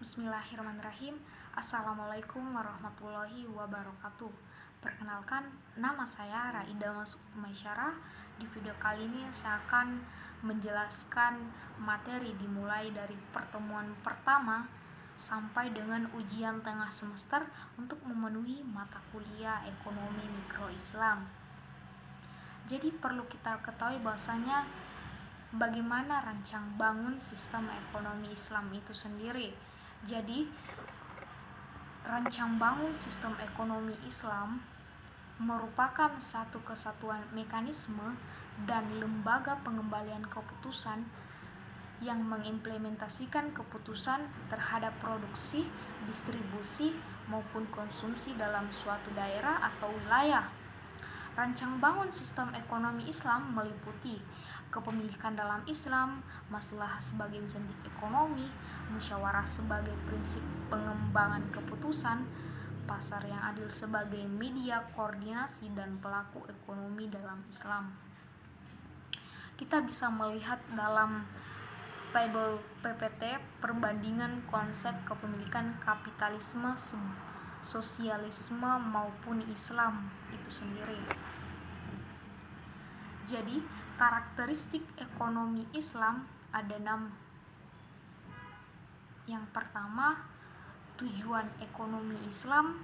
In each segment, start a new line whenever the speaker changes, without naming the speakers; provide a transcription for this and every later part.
Bismillahirrahmanirrahim. Assalamualaikum warahmatullahi wabarakatuh. Perkenalkan, nama saya Raida Masuk Maisyarah. Di video kali ini saya akan menjelaskan materi dimulai dari pertemuan pertama sampai dengan ujian tengah semester untuk memenuhi mata kuliah Ekonomi Mikro Islam. Jadi perlu kita ketahui bahwasanya bagaimana rancang bangun sistem ekonomi Islam itu sendiri. Jadi, rancang bangun sistem ekonomi Islam merupakan satu kesatuan mekanisme dan lembaga pengembalian keputusan yang mengimplementasikan keputusan terhadap produksi, distribusi, maupun konsumsi dalam suatu daerah atau wilayah. Rancang bangun sistem ekonomi Islam meliputi kepemilikan dalam Islam, maslahat sebagai insentif ekonomi, musyawarah sebagai prinsip pengembangan keputusan, pasar yang adil sebagai media koordinasi dan pelaku ekonomi dalam Islam. Kita bisa melihat dalam tabel PPT perbandingan konsep kepemilikan kapitalisme, sosialisme maupun Islam itu sendiri. Jadi, karakteristik ekonomi Islam ada 6. Yang pertama, tujuan ekonomi Islam.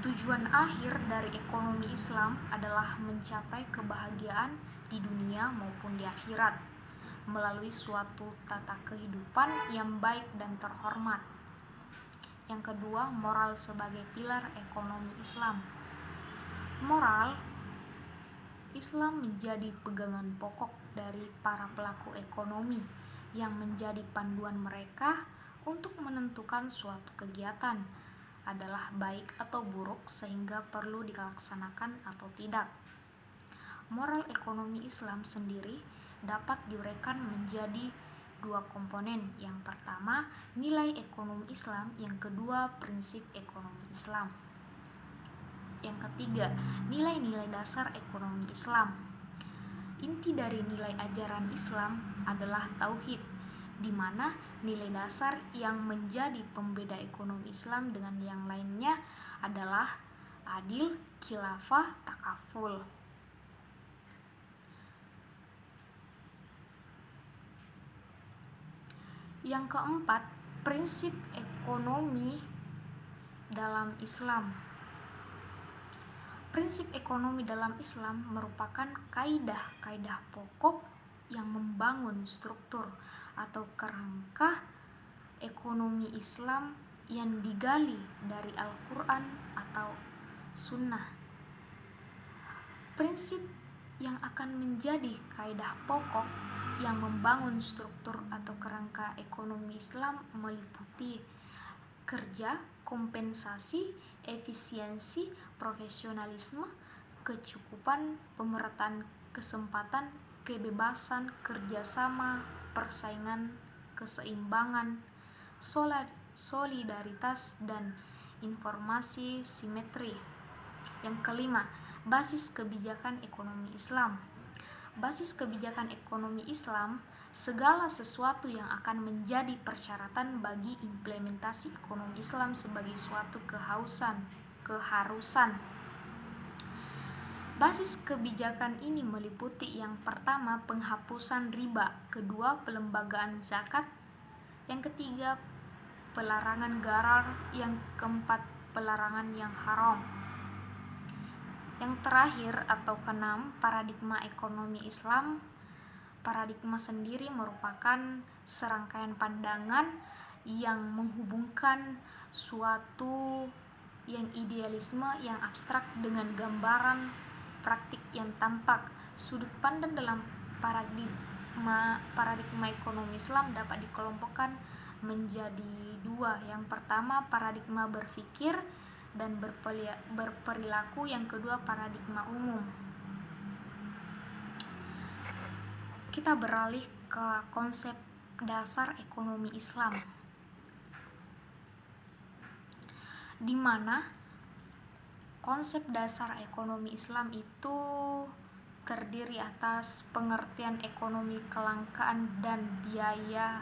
Tujuan akhir dari ekonomi Islam adalah mencapai kebahagiaan di dunia maupun di akhirat melalui suatu tata kehidupan yang baik dan terhormat. Yang kedua, moral sebagai pilar ekonomi Islam. Moral Islam menjadi pegangan pokok dari para pelaku ekonomi yang menjadi panduan mereka untuk menentukan suatu kegiatan adalah baik atau buruk sehingga perlu dilaksanakan atau tidak. Moral ekonomi Islam sendiri dapat diuraikan menjadi 2 komponen. Yang pertama, nilai ekonomi Islam, yang kedua, prinsip ekonomi Islam. Yang ketiga, nilai-nilai dasar ekonomi Islam. Inti dari nilai ajaran Islam adalah tauhid, di mana nilai dasar yang menjadi pembeda ekonomi Islam dengan yang lainnya adalah adil, khilafah, takaful. Yang keempat, prinsip ekonomi dalam Islam. Prinsip ekonomi dalam Islam merupakan kaidah-kaidah pokok yang membangun struktur atau kerangka ekonomi Islam yang digali dari Al-Quran atau Sunnah. Prinsip yang akan menjadi kaidah pokok yang membangun struktur atau kerangka ekonomi Islam meliputi kerja, kompensasi, efisiensi, profesionalisme, kecukupan, pemerataan kesempatan, kebebasan, kerjasama, persaingan, keseimbangan, solidaritas, dan informasi simetri. Yang kelima, basis kebijakan ekonomi Islam. Basis kebijakan ekonomi Islam, segala sesuatu yang akan menjadi persyaratan bagi implementasi ekonomi Islam sebagai suatu keharusan. Basis kebijakan ini meliputi yang pertama, penghapusan riba, kedua, pelembagaan zakat, yang ketiga, pelarangan gharar, yang keempat, pelarangan yang haram. Yang terakhir atau keenam, paradigma ekonomi Islam. Paradigma sendiri merupakan serangkaian pandangan yang menghubungkan suatu yang idealisme yang abstrak dengan gambaran praktik yang tampak. Sudut pandang dalam paradigma ekonomi Islam dapat dikelompokkan menjadi 2. Yang pertama, paradigma berpikir dan berperilaku, yang kedua, paradigma umum. Kita beralih ke konsep dasar ekonomi Islam, di mana konsep dasar ekonomi Islam itu terdiri atas pengertian ekonomi kelangkaan dan biaya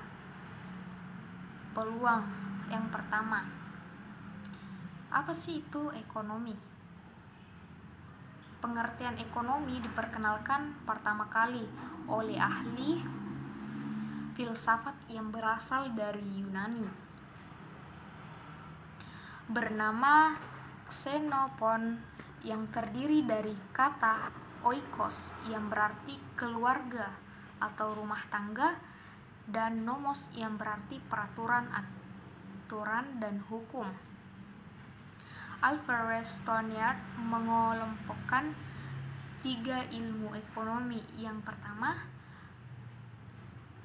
peluang. Yang pertama, apa sih itu ekonomi? Pengertian ekonomi diperkenalkan pertama kali oleh ahli filsafat yang berasal dari Yunani bernama Xenophon, yang terdiri dari kata oikos yang berarti keluarga atau rumah tangga, dan nomos yang berarti peraturan, aturan, dan hukum. Alfred Stonyard mengelompokkan 3 ilmu ekonomi. Yang pertama,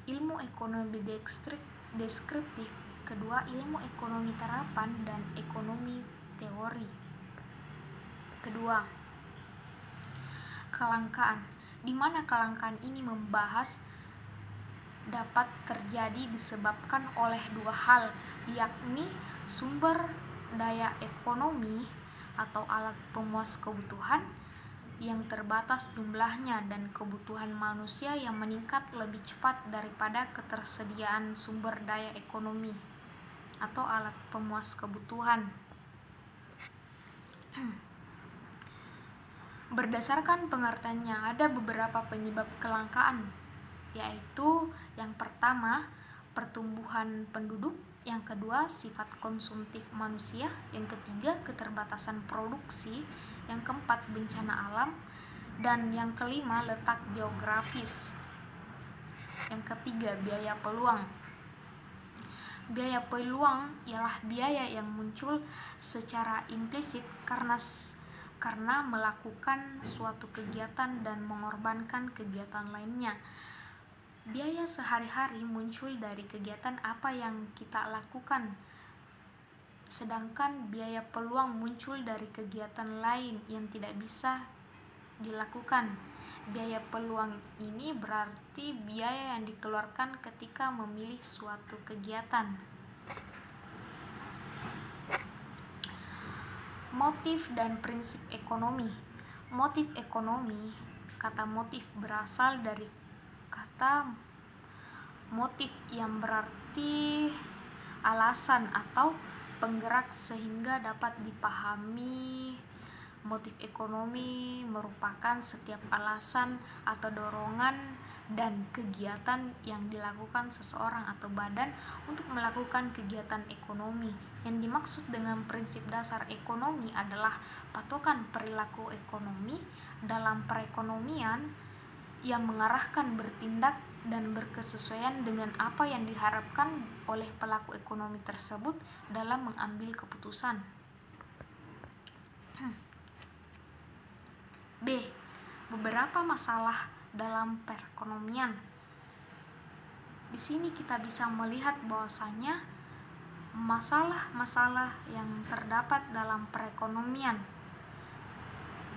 ilmu ekonomi deskriptif, kedua ilmu ekonomi terapan, dan ekonomi teori. Kedua, kelangkaan, di mana kelangkaan ini membahas dapat terjadi disebabkan oleh 2 hal, yakni sumber daya ekonomi atau alat pemuas kebutuhan yang terbatas jumlahnya, dan kebutuhan manusia yang meningkat lebih cepat daripada ketersediaan sumber daya ekonomi atau alat pemuas kebutuhan. Berdasarkan pengertiannya, ada beberapa penyebab kelangkaan, yaitu yang pertama, pertumbuhan penduduk, yang kedua, sifat konsumtif manusia, yang ketiga, keterbatasan produksi, yang keempat, bencana alam, dan yang kelima, letak geografis. Yang ketiga, biaya peluang. Biaya peluang ialah biaya yang muncul secara implisit karena melakukan suatu kegiatan dan mengorbankan kegiatan lainnya. Biaya sehari-hari muncul dari kegiatan apa yang kita lakukan, sedangkan biaya peluang muncul dari kegiatan lain yang tidak bisa dilakukan. Biaya peluang ini berarti biaya yang dikeluarkan ketika memilih suatu kegiatan. Motif dan prinsip ekonomi. Motif ekonomi, kata motif berasal dari kata motif yang berarti alasan atau penggerak, sehingga dapat dipahami motif ekonomi merupakan setiap alasan atau dorongan dan kegiatan yang dilakukan seseorang atau badan untuk melakukan kegiatan ekonomi. Yang dimaksud dengan prinsip dasar ekonomi adalah patokan perilaku ekonomi dalam perekonomian yang mengarahkan bertindak dan berkesesuaian dengan apa yang diharapkan oleh pelaku ekonomi tersebut dalam mengambil keputusan. B. Beberapa masalah dalam perekonomian. Di sini kita bisa melihat bahwasanya masalah-masalah yang terdapat dalam perekonomian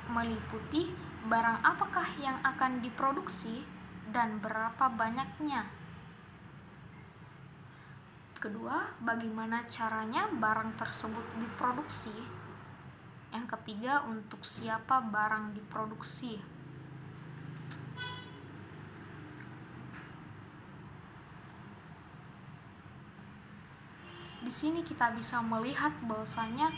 meliputi barang apakah yang akan diproduksi dan berapa banyaknya. Kedua, bagaimana caranya barang tersebut diproduksi. Yang ketiga, untuk siapa barang diproduksi. Di sini kita bisa melihat bahwasanya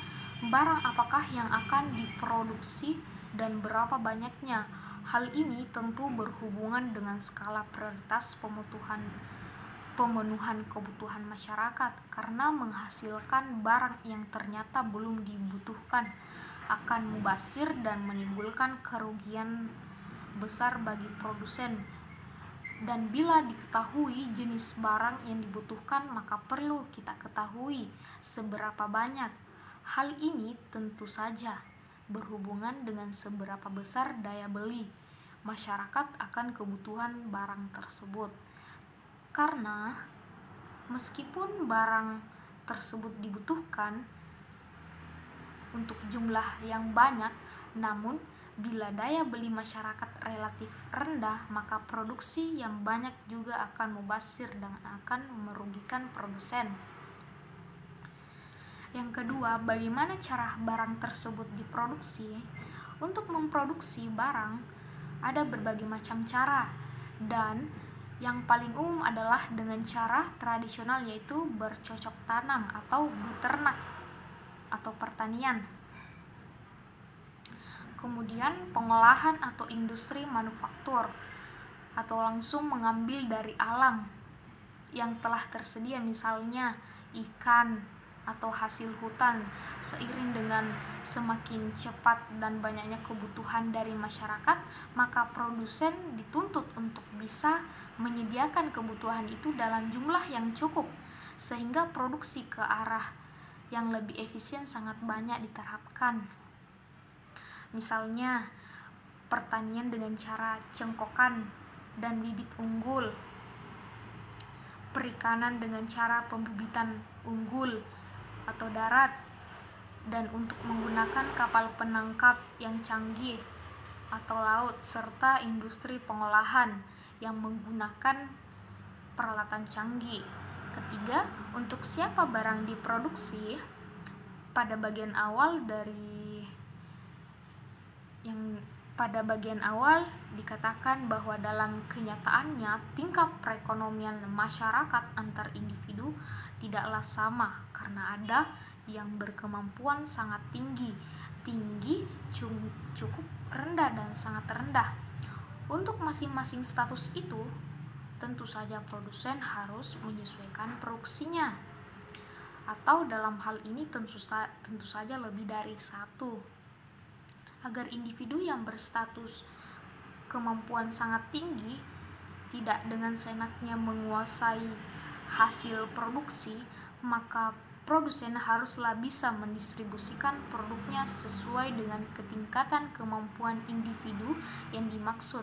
barang apakah yang akan diproduksi dan berapa banyaknya. Hal ini tentu berhubungan dengan skala prioritas pemenuhan kebutuhan masyarakat, karena menghasilkan barang yang ternyata belum dibutuhkan akan mubazir dan menimbulkan kerugian besar bagi produsen. Dan bila diketahui jenis barang yang dibutuhkan, maka perlu kita ketahui seberapa banyak. Hal ini tentu saja berhubungan dengan seberapa besar daya beli masyarakat akan kebutuhan barang tersebut. Karena meskipun barang tersebut dibutuhkan untuk jumlah yang banyak, namun bila daya beli masyarakat relatif rendah, maka produksi yang banyak juga akan mubazir dan akan merugikan produsen. Yang kedua, bagaimana cara barang tersebut diproduksi? Untuk memproduksi barang ada berbagai macam cara, dan Yang paling umum adalah dengan cara tradisional, yaitu bercocok tanam atau beternak atau pertanian. Kemudian pengolahan atau industri manufaktur, atau langsung mengambil dari alam yang telah tersedia, misalnya ikan atau hasil hutan. Seiring dengan semakin cepat dan banyaknya kebutuhan dari masyarakat, maka produsen dituntut untuk bisa menyediakan kebutuhan itu dalam jumlah yang cukup, sehingga produksi ke arah yang lebih efisien sangat banyak diterapkan. Misalnya pertanian dengan cara cengkokan dan bibit unggul, perikanan dengan cara pembibitan unggul atau darat, dan untuk menggunakan kapal penangkap yang canggih atau laut, serta industri pengolahan yang menggunakan peralatan canggih. Ketiga, untuk siapa barang diproduksi, pada bagian awal dikatakan bahwa dalam kenyataannya tingkat perekonomian masyarakat antar individu tidaklah sama, karena ada yang berkemampuan sangat tinggi, cukup rendah, dan sangat rendah. Untuk masing-masing status itu, tentu saja produsen harus menyesuaikan produksinya, atau dalam hal ini tentu saja lebih dari satu, agar individu yang berstatus kemampuan sangat tinggi tidak dengan seenaknya menguasai hasil produksi, maka produsen haruslah bisa mendistribusikan produknya sesuai dengan ketingkatan kemampuan individu yang dimaksud.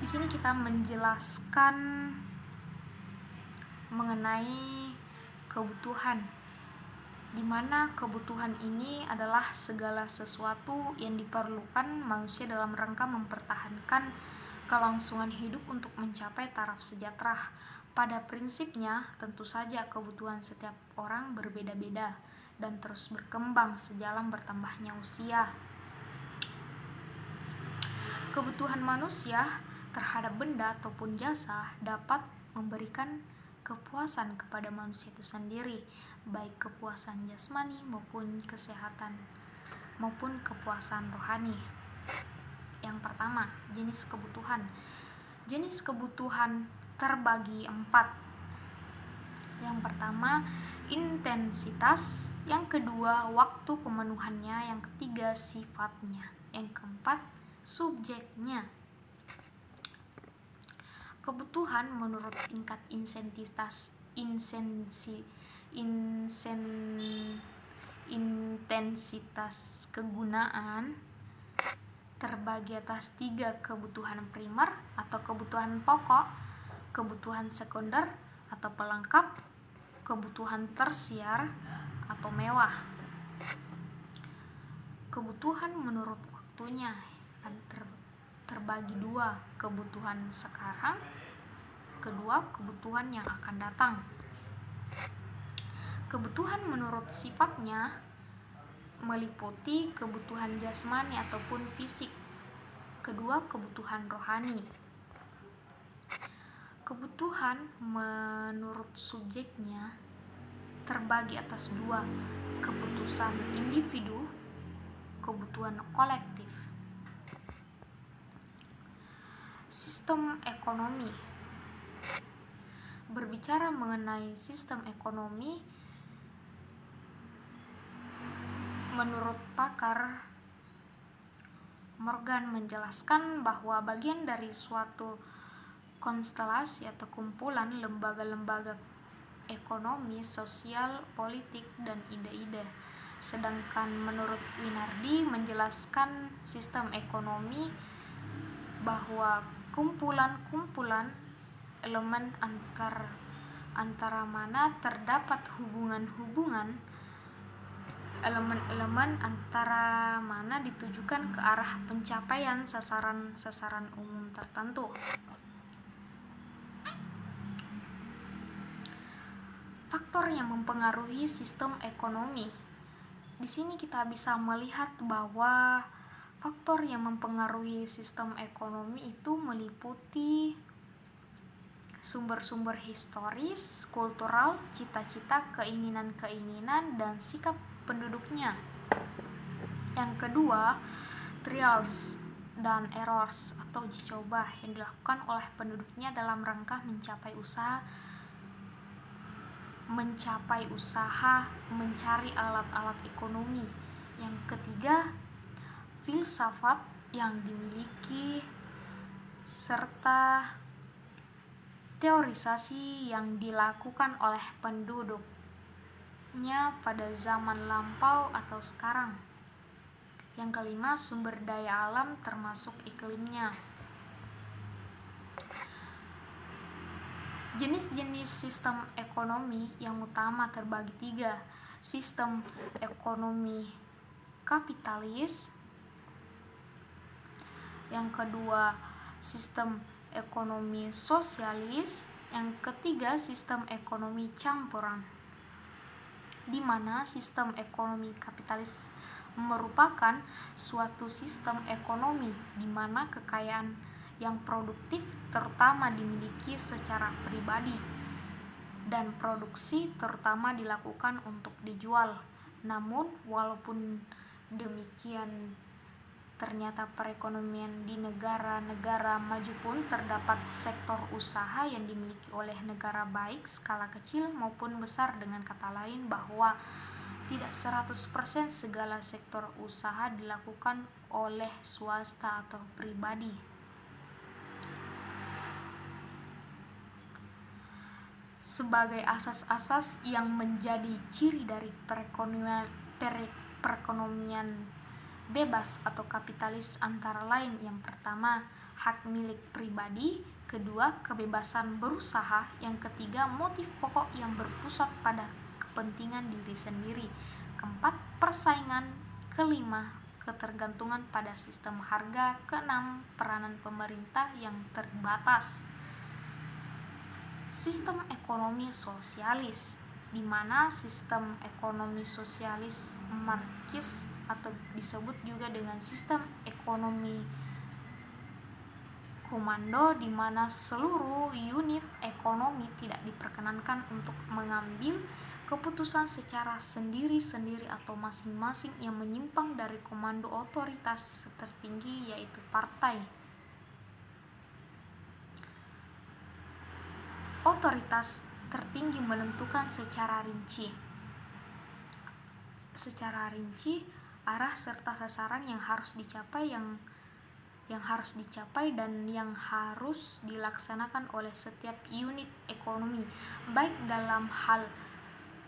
Di sini kita menjelaskan mengenai kebutuhan, di mana kebutuhan ini adalah segala sesuatu yang diperlukan manusia dalam rangka mempertahankan kelangsungan hidup untuk mencapai taraf sejahtera. Pada prinsipnya, tentu saja kebutuhan setiap orang berbeda-beda dan terus berkembang sejalan bertambahnya usia. Kebutuhan manusia terhadap benda ataupun jasa dapat memberikan kepuasan kepada manusia itu sendiri, baik kepuasan jasmani maupun kesehatan maupun kepuasan rohani. Yang pertama, jenis kebutuhan. Jenis kebutuhan terbagi 4. Yang pertama, intensitas. Yang kedua, waktu pemenuhannya. Yang ketiga, sifatnya. Yang keempat, subjeknya. Kebutuhan menurut tingkat intensitas kegunaan terbagi atas 3 kebutuhan primer atau kebutuhan pokok, kebutuhan sekunder atau pelengkap, kebutuhan tersier atau mewah. Kebutuhan menurut waktunya terbagi 2, kebutuhan sekarang, kedua kebutuhan yang akan datang. Kebutuhan menurut sifatnya meliputi kebutuhan jasmani ataupun fisik, kedua kebutuhan rohani. Kebutuhan menurut subjeknya terbagi atas 2, kebutuhan individu, kebutuhan kolektif. Sistem ekonomi. Berbicara mengenai sistem ekonomi, menurut pakar Morgan menjelaskan bahwa bagian dari suatu konstelasi atau kumpulan lembaga-lembaga ekonomi, sosial, politik, dan ide-ide. Sedangkan menurut Winardi menjelaskan sistem ekonomi bahwa kumpulan-kumpulan elemen antara mana terdapat hubungan-hubungan, elemen-elemen antara mana ditujukan ke arah pencapaian sasaran umum tertentu. Faktor yang mempengaruhi sistem ekonomi. Di sini kita bisa melihat bahwa Faktor yang mempengaruhi sistem ekonomi itu meliputi sumber-sumber historis, kultural, cita-cita, keinginan-keinginan, dan sikap penduduknya. Yang kedua, trials dan errors atau uji coba yang dilakukan oleh penduduknya dalam rangka mencapai usaha mencari alat-alat ekonomi. Yang ketiga, filsafat yang dimiliki serta teorisasi yang dilakukan oleh penduduknya pada zaman lampau atau sekarang. Yang kelima, sumber daya alam termasuk iklimnya. Jenis-jenis sistem ekonomi yang utama terbagi 3. Sistem ekonomi kapitalis. Yang kedua, sistem ekonomi sosialis. Yang ketiga, sistem ekonomi campuran, di mana sistem ekonomi kapitalis merupakan suatu sistem ekonomi di mana kekayaan yang produktif terutama dimiliki secara pribadi dan produksi terutama dilakukan untuk dijual. Namun walaupun demikian, ternyata perekonomian di negara-negara maju pun terdapat sektor usaha yang dimiliki oleh negara baik skala kecil maupun besar. Dengan kata lain bahwa tidak 100% segala sektor usaha dilakukan oleh swasta atau pribadi. Sebagai asas-asas yang menjadi ciri dari perekonomian bebas atau kapitalis antara lain, yang pertama, hak milik pribadi, kedua, kebebasan berusaha, yang ketiga, motif pokok yang berpusat pada kepentingan diri sendiri, keempat, persaingan, kelima, ketergantungan pada sistem harga, keenam, peranan pemerintah yang terbatas. Sistem ekonomi sosialis, di mana sistem ekonomi sosialis Marxis atau disebut juga dengan sistem ekonomi komando, di mana seluruh unit ekonomi tidak diperkenankan untuk mengambil keputusan secara sendiri-sendiri atau masing-masing yang menyimpang dari komando otoritas tertinggi, yaitu partai. Otoritas tertinggi menentukan secara rinci arah serta sasaran yang harus dicapai dan yang harus dilaksanakan oleh setiap unit ekonomi, baik dalam hal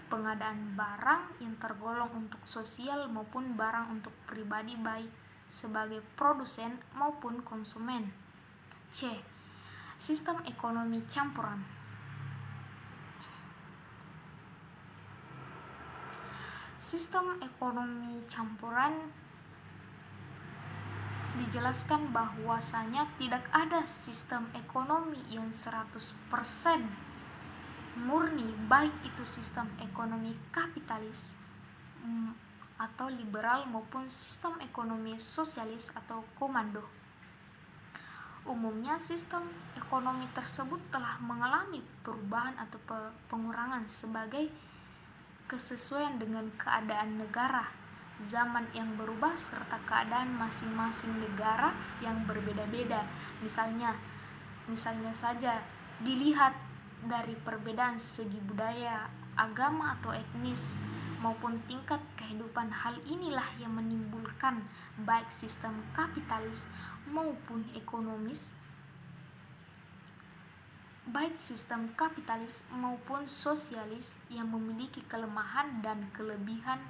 pengadaan barang yang tergolong untuk sosial maupun barang untuk pribadi, baik sebagai produsen maupun konsumen. C. Sistem ekonomi campuran. Sistem ekonomi campuran dijelaskan bahwasanya tidak ada sistem ekonomi yang 100% murni, baik itu sistem ekonomi kapitalis atau liberal maupun sistem ekonomi sosialis atau komando. Umumnya sistem ekonomi tersebut telah mengalami perubahan atau pengurangan sebagai kesesuaian dengan keadaan negara, zaman yang berubah, serta keadaan masing-masing negara yang berbeda-beda. Misalnya saja dilihat dari perbedaan segi budaya, agama atau etnis maupun tingkat kehidupan. Hal inilah yang menimbulkan baik sistem kapitalis maupun sosialis yang memiliki kelemahan dan kelebihan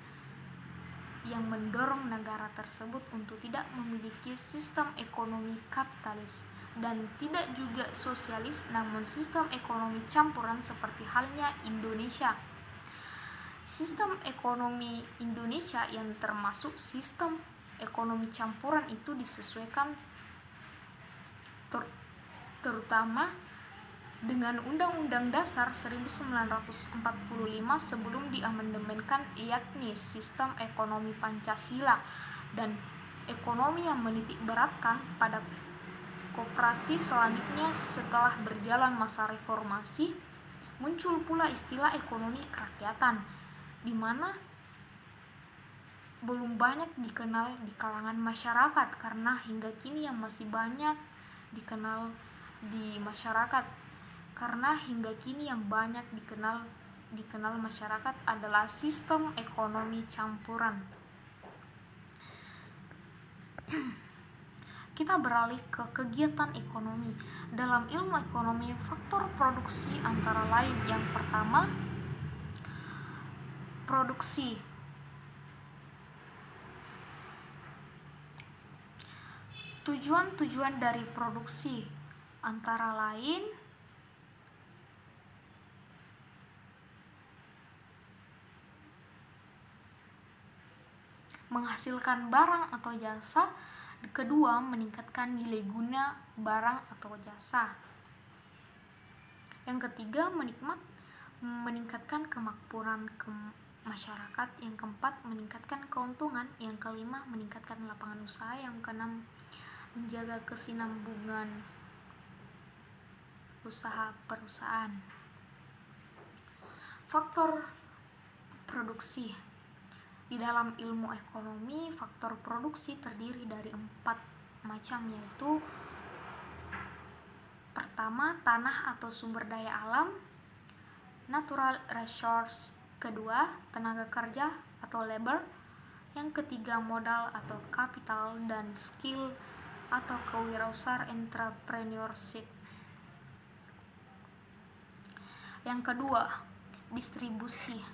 yang mendorong negara tersebut untuk tidak memiliki sistem ekonomi kapitalis dan tidak juga sosialis, namun sistem ekonomi campuran seperti halnya Indonesia. Sistem ekonomi Indonesia yang termasuk sistem ekonomi campuran itu disesuaikan terutama dengan Undang-Undang Dasar 1945 sebelum diamandemenkan, yakni sistem ekonomi Pancasila, dan ekonomi yang menitik beratkan pada koperasi. Selanjutnya, setelah berjalan masa reformasi, muncul pula istilah ekonomi kerakyatan, di mana belum banyak dikenal di kalangan masyarakat, karena hingga kini yang masih banyak dikenal di masyarakat masyarakat adalah sistem ekonomi campuran. Kita beralih ke kegiatan ekonomi. Dalam ilmu ekonomi, faktor produksi antara lain: yang pertama, produksi. Tujuan-tujuan dari produksi antara lain menghasilkan barang atau jasa. Kedua, meningkatkan nilai guna barang atau jasa. Yang ketiga, meningkatkan kemakmuran masyarakat. Yang keempat, meningkatkan keuntungan. Yang kelima, meningkatkan lapangan usaha. Yang keenam, menjaga kesinambungan usaha perusahaan. Faktor produksi. Di dalam ilmu ekonomi, faktor produksi terdiri dari 4 macam, yaitu pertama, tanah atau sumber daya alam, natural resource. Kedua, tenaga kerja atau labor. Yang ketiga, modal atau capital, dan skill atau kewirausahaan entrepreneurship. Yang kedua, distribusi.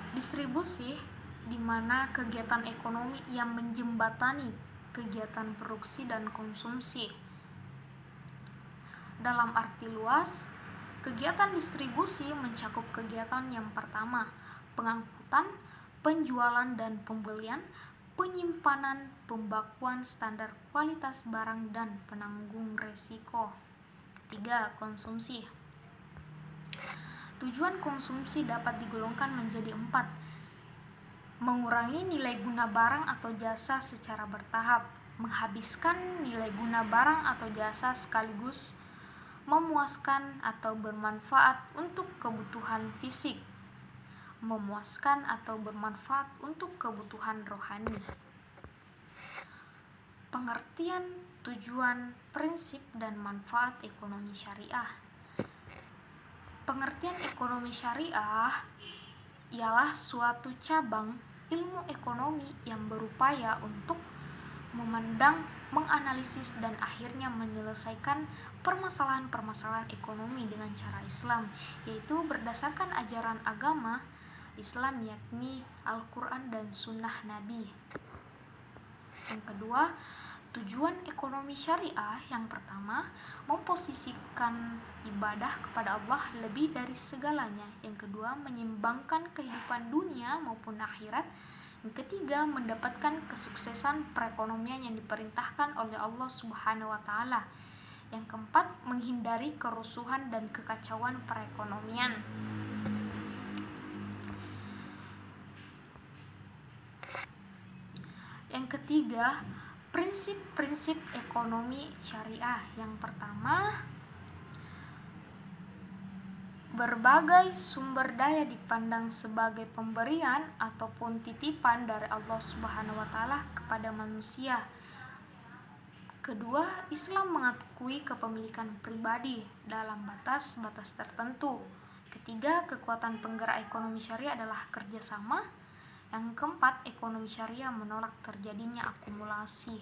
Distribusi di mana kegiatan ekonomi yang menjembatani kegiatan produksi dan konsumsi. Dalam arti luas, kegiatan distribusi mencakup kegiatan yang pertama, pengangkutan, penjualan dan pembelian, penyimpanan, pembakuan standar kualitas barang, dan penanggung resiko. Ketiga, konsumsi. Tujuan konsumsi dapat digolongkan menjadi 4. Mengurangi nilai guna barang atau jasa secara bertahap, menghabiskan nilai guna barang atau jasa sekaligus, memuaskan atau bermanfaat untuk kebutuhan fisik, memuaskan atau bermanfaat untuk kebutuhan rohani. Pengertian, tujuan, prinsip, dan manfaat ekonomi syariah. Pengertian ekonomi syariah ialah suatu cabang ilmu ekonomi yang berupaya untuk memandang, menganalisis, dan akhirnya menyelesaikan permasalahan-permasalahan ekonomi dengan cara Islam, yaitu berdasarkan ajaran agama Islam, yakni Al-Quran dan Sunnah Nabi. Yang kedua, tujuan ekonomi syariah. Yang pertama, memposisikan ibadah kepada Allah lebih dari segalanya. Yang kedua, menyeimbangkan kehidupan dunia maupun akhirat. Yang ketiga, mendapatkan kesuksesan perekonomian yang diperintahkan oleh Allah Subhanahu wa Ta'ala. Yang keempat, menghindari kerusuhan dan kekacauan perekonomian. Yang ketiga, prinsip-prinsip ekonomi syariah. Yang pertama, berbagai sumber daya dipandang sebagai pemberian ataupun titipan dari Allah Subhanahu wa Ta'ala kepada manusia. Kedua, Islam mengakui kepemilikan pribadi dalam batas-batas tertentu. Ketiga, kekuatan penggerak ekonomi syariah adalah kerjasama. Yang keempat, ekonomi syariah menolak terjadinya akumulasi.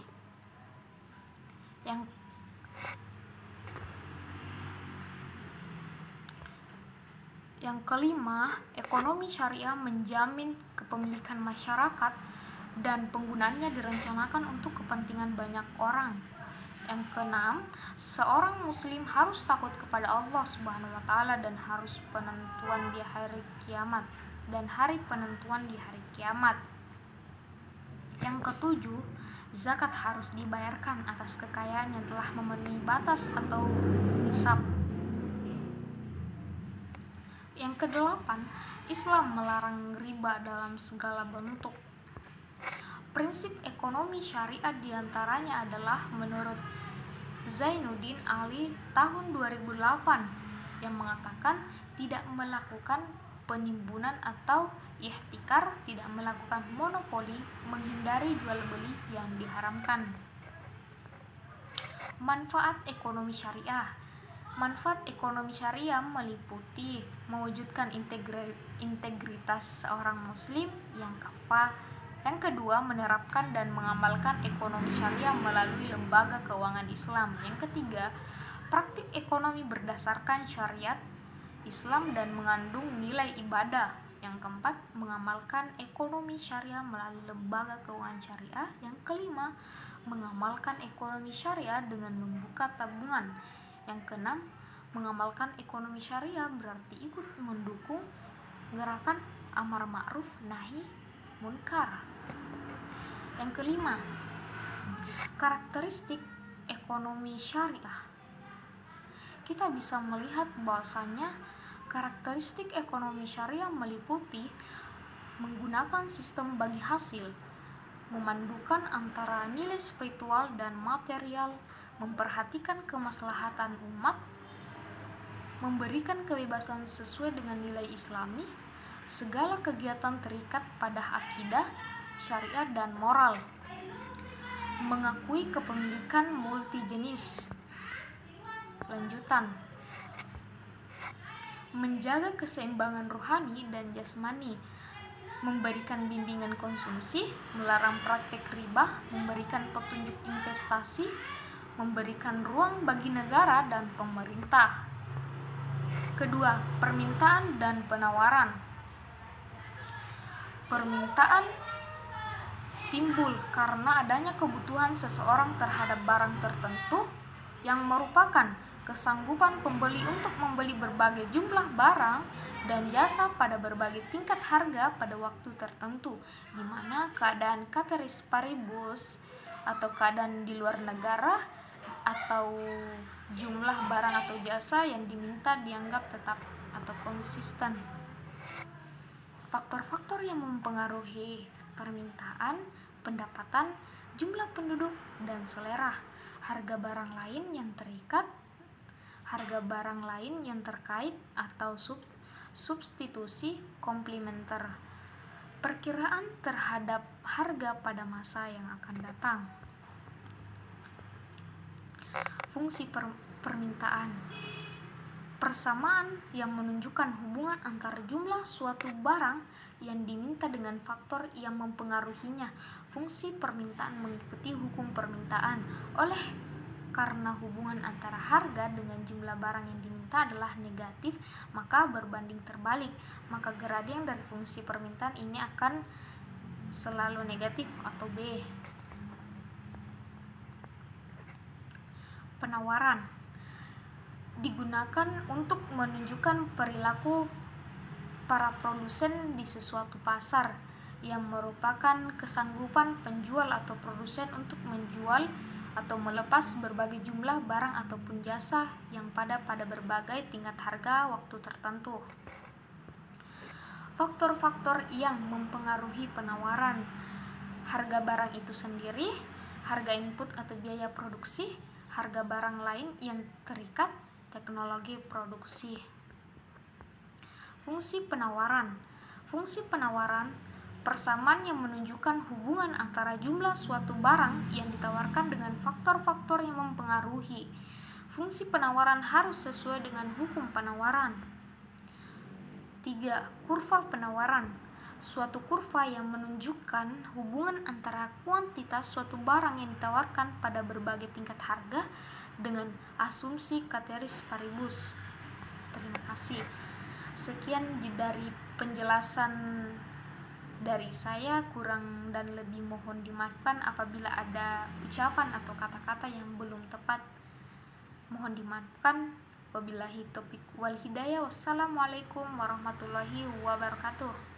Yang kelima, ekonomi syariah menjamin kepemilikan masyarakat dan penggunaannya direncanakan untuk kepentingan banyak orang. Yang keenam, seorang muslim harus takut kepada Allah Subhanahu wa Ta'ala dan hari penentuan di hari kiamat. Yang ketujuh, zakat harus dibayarkan atas kekayaan yang telah memenuhi batas atau nisab. Yang kedelapan, Islam melarang riba dalam segala bentuk. Prinsip ekonomi syariat diantaranya adalah menurut Zainuddin Ali tahun 2008 yang mengatakan tidak melakukan penimbunan atau ihtikar, tidak melakukan monopoli, menghindari jual beli yang diharamkan. Manfaat ekonomi syariah. Manfaat ekonomi syariah meliputi mewujudkan integritas seorang muslim yang kafah. Yang kedua, menerapkan dan mengamalkan ekonomi syariah melalui lembaga keuangan Islam. Yang ketiga, praktik ekonomi berdasarkan syariat Islam dan mengandung nilai ibadah. Yang keempat, mengamalkan ekonomi syariah melalui lembaga keuangan syariah. Yang kelima, mengamalkan ekonomi syariah dengan membuka tabungan. Yang keenam, mengamalkan ekonomi syariah berarti ikut mendukung gerakan amar ma'ruf nahi munkar. Yang kelima, karakteristik ekonomi syariah. Kita bisa melihat bahwasanya karakteristik ekonomi syariah meliputi menggunakan sistem bagi hasil, memandukan antara nilai spiritual dan material, memperhatikan kemaslahatan umat, memberikan kebebasan sesuai dengan nilai Islami, segala kegiatan terikat pada akidah, syariat, dan moral, mengakui kepemilikan multijenis. Lanjutan, menjaga keseimbangan rohani dan jasmani, memberikan bimbingan konsumsi, melarang praktek riba, memberikan petunjuk investasi, memberikan ruang bagi negara dan pemerintah. Kedua, permintaan dan penawaran. Permintaan timbul karena adanya kebutuhan seseorang terhadap barang tertentu yang merupakan kesanggupan pembeli untuk membeli berbagai jumlah barang dan jasa pada berbagai tingkat harga pada waktu tertentu, di mana keadaan ceteris paribus atau keadaan di luar negara atau jumlah barang atau jasa yang diminta dianggap tetap atau konsisten. Faktor-faktor yang mempengaruhi permintaan, pendapatan, jumlah penduduk, dan selera. Harga barang lain yang terikat, harga barang lain yang terkait atau substitusi komplementer. Perkiraan terhadap harga pada masa yang akan datang. Fungsi permintaan. Persamaan yang menunjukkan hubungan antara jumlah suatu barang yang diminta dengan faktor yang mempengaruhinya. Fungsi permintaan mengikuti hukum permintaan. Oleh karena hubungan antara harga dengan jumlah barang yang diminta adalah negatif, maka berbanding terbalik, maka gradien dari fungsi permintaan ini akan selalu negatif atau B. Penawaran digunakan untuk menunjukkan perilaku para produsen di sesuatu pasar yang merupakan kesanggupan penjual atau produsen untuk menjual atau melepas berbagai jumlah barang ataupun jasa yang pada berbagai tingkat harga waktu tertentu. Faktor-faktor yang mempengaruhi penawaran: harga barang itu sendiri, harga input atau biaya produksi, harga barang lain yang terikat, teknologi produksi. Fungsi penawaran. Fungsi penawaran persamaan yang menunjukkan hubungan antara jumlah suatu barang yang ditawarkan dengan faktor-faktor yang mempengaruhi. Fungsi penawaran harus sesuai dengan hukum penawaran. 3. Kurva penawaran. Suatu kurva yang menunjukkan hubungan antara kuantitas suatu barang yang ditawarkan pada berbagai tingkat harga dengan asumsi ceteris paribus. Terima kasih. Sekian dari penjelasan dari saya, kurang dan lebih mohon dimaafkan apabila ada ucapan atau kata-kata yang belum tepat. Mohon dimaafkan. Wabillahi taufiq wal hidayah. Wassalamualaikum warahmatullahi wabarakatuh.